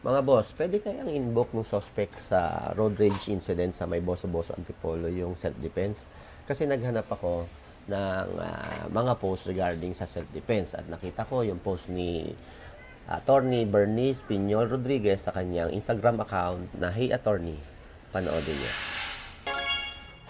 Mga boss, pwede kayang invoke ng suspect sa road rage incident sa may Boso-Boso Antipolo yung self-defense? Kasi naghanap ako ng mga post regarding sa self-defense at nakita ko yung post ni Attorney Bernice Piñol Rodriguez sa kanyang Instagram account na Hey Attorney. Panoodin niyo.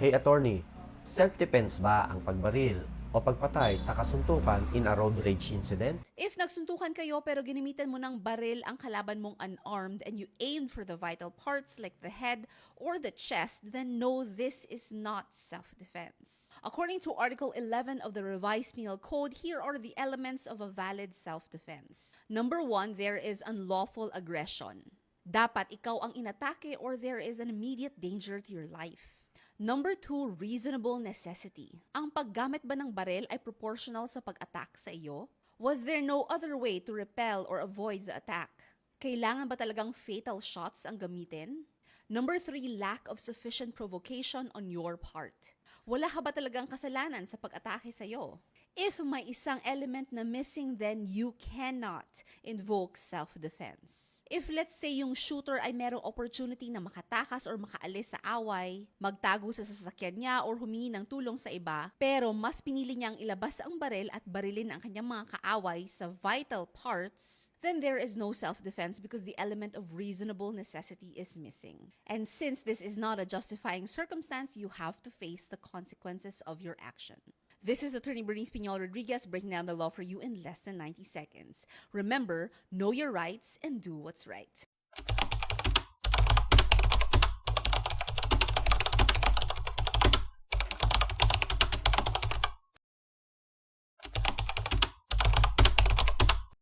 Hey Attorney, self-defense ba ang pagbaril o pagpatay sa kasuntukan in a road rage incident? If nagsuntukan kayo pero ginamitan mo ng baril ang kalaban mong unarmed and you aimed for the vital parts like the head or the chest, then no, this is not self-defense. According to Article 11 of the Revised Penal Code, here are the elements of a valid self-defense. Number 1, there is unlawful aggression. Dapat ikaw ang inatake or there is an immediate danger to your life. Number 2, reasonable necessity. Ang paggamit ba ng baril ay proportional sa pag-attack sa iyo? Was there no other way to repel or avoid the attack? Kailangan ba talagang fatal shots ang gamitin? Number 3, lack of sufficient provocation on your part. Wala ka ba talagang kasalanan sa pag-atake sa iyo? If may isang element na missing, then you cannot invoke self-defense. If let's say yung shooter ay merong opportunity na makatakas or makaalis sa away, magtago sa sasakyan niya or humingi ng tulong sa iba, pero mas pinili niyang ilabas ang baril at barilin ang kanyang mga kaaway sa vital parts, then there is no self-defense because the element of reasonable necessity is missing. And since this is not a justifying circumstance, you have to face the consequences of your action. This is Attorney Bernice Piñol Rodriguez breaking down the law for you in less than 90 seconds. Remember, know your rights and do what's right.